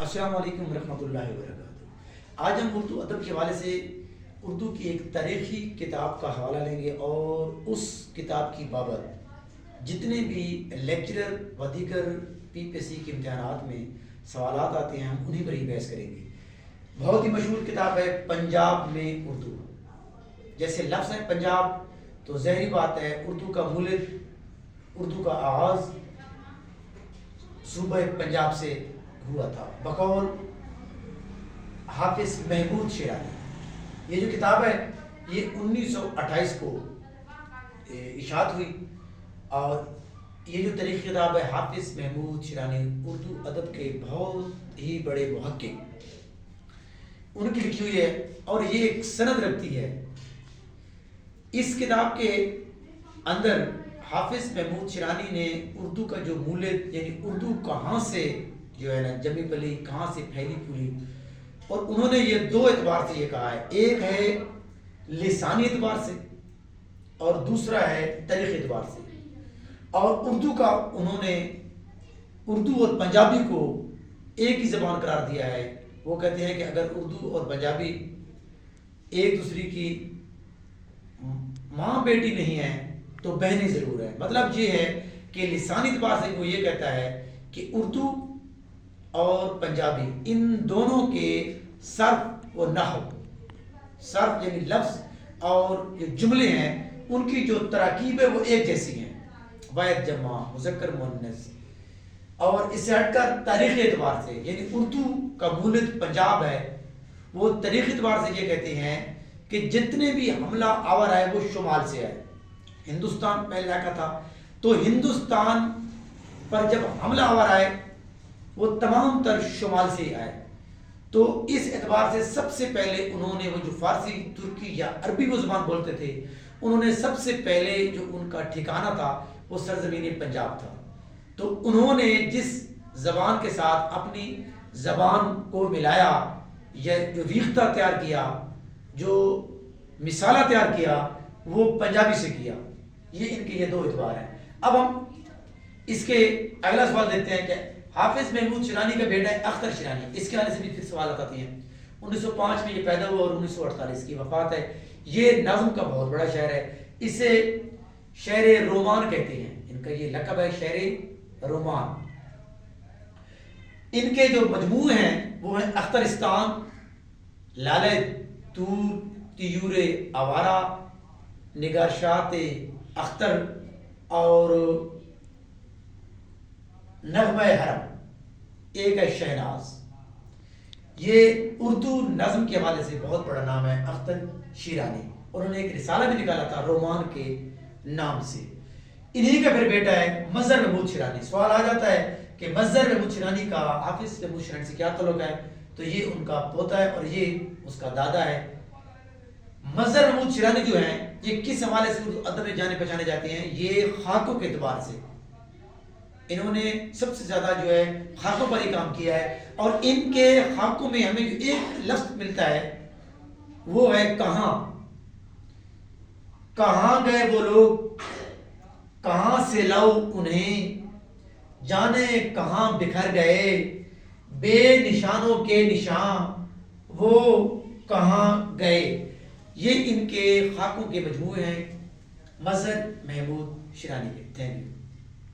السلام علیکم ورحمۃ اللہ وبرکاتہ۔ آج ہم اردو ادب کے حوالے سے اردو کی ایک تاریخی کتاب کا حوالہ لیں گے اور اس کتاب کی بابت جتنے بھی لیکچرر و دیگر پی پی ایس سی کے امتحانات میں سوالات آتے ہیں ہم انہیں پر ہی بحث کریں گے۔ بہت ہی مشہور کتاب ہے پنجاب میں اردو۔ جیسے لفظ ہے پنجاب تو ظاہری بات ہے اردو کا مولد، اردو کا آغاز صوبہ پنجاب سے ہوا تھا بقول حافظ محمود شیرانی۔ یہ جو کتاب ہے یہ 1928 کو اشاعت ہوئی اور یہ جو تاریخی کتاب ہے حافظ محمود شیرانی اردو ادب کے بہت ہی بڑے محقق ان کی لکھی ہوئی ہے اور یہ ایک سند رکھتی ہے۔ اس کتاب کے اندر حافظ محمود شیرانی نے اردو کا جو مولد یعنی اردو کہاں سے جو ہے نا جمی پلی، کہاں سے پھیلی پھولی، اور انہوں نے یہ دو اعتبار سے یہ کہا ہے، ایک ہے لسانی اعتبار سے اور دوسرا ہے تاریخی اعتبار سے۔ اور اردو کا انہوں نے اردو اور پنجابی کو ایک ہی زبان قرار دیا ہے۔ وہ کہتے ہیں کہ اگر اردو اور پنجابی ایک دوسری کی ماں بیٹی نہیں ہے تو بہنیں ضرور ہیں۔ مطلب یہ ہے کہ لسانی اعتبار سے وہ یہ کہتا ہے کہ اردو اور پنجابی ان دونوں کے صرف و نحو، صرف یعنی لفظ اور جو جملے ہیں ان کی جو تراکیب ہے وہ ایک جیسی ہیں، واحد جمع مذکر مؤنث۔ اور اس سے ہٹ کر تاریخی اعتبار سے یعنی اردو کا مولد پنجاب ہے، وہ تاریخی اعتبار سے یہ کہتے ہیں کہ جتنے بھی حملہ آور آئے وہ شمال سے آئے۔ ہندوستان پہلے علاقہ تھا تو ہندوستان پر جب حملہ آور آئے وہ تمام تر شمال سے ہی آئے۔ تو اس اعتبار سے سب سے پہلے انہوں نے وہ جو فارسی، ترکی یا عربی وہ زبان بولتے تھے، انہوں نے سب سے پہلے جو ان کا ٹھکانہ تھا وہ سرزمین پنجاب تھا۔ تو انہوں نے جس زبان کے ساتھ اپنی زبان کو ملایا یا جو ریختہ تیار کیا، جو مثالہ تیار کیا، وہ پنجابی سے کیا۔ یہ ان کے یہ دو اعتبار ہیں۔ اب ہم اس کے اگلا سوال دیکھتے ہیں کہ حافظ محمود شیرانی کا بیٹا ہے اختر شیرانی، اس کے حوالے سے بھی پھر سوالات آتی ہیں۔ 1905 میں یہ پیدا ہوا اور 1948 کی وفات ہے۔ یہ نظم کا بہت بڑا شاعر ہے، اسے شعر رومان کہتے ہیں، ان کا یہ لقب ہے شعر رومان۔ ان کے جو مجموعے ہیں وہ ہیں اخترستان، لالے تور، تیور آوارہ، نگارشات اختر اور نغمہ حرم، ایک ہے شہناز۔ یہ اردو نظم کے حوالے سے بہت بڑا نام ہے اختر شیرانی۔ انہوں نے ایک رسالہ بھی نکالا تھا رومان کے نام سے۔ انہی کا پھر بیٹا ہے مظہر محمود شیرانی۔ سوال آ جاتا ہے کہ مظہر محمود شیرانی کا حافظ محمود شیرانی سے کیا تعلق ہے؟ تو یہ ان کا پوتا ہے اور یہ اس کا دادا ہے۔ مظہر محمود شیرانی جو ہیں یہ کس حوالے سے اردو ادب میں جانے پہچانے جاتے ہیں؟ یہ خاکوں کے اعتبار سے انہوں نے سب سے زیادہ جو ہے خاکوں پر ہی کام کیا ہے، اور ان کے خاکوں میں ہمیں جو ایک لفظ ملتا ہے وہ ہے کہاں۔ کہاں گئے وہ لوگ، کہاں سے لاؤ انہیں، جانے کہاں بکھر گئے، بے نشانوں کے نشان وہ کہاں گئے۔ یہ ان کے خاکوں کے مجموعے ہیں مظہر محمود شیرانی کے۔ Thank you.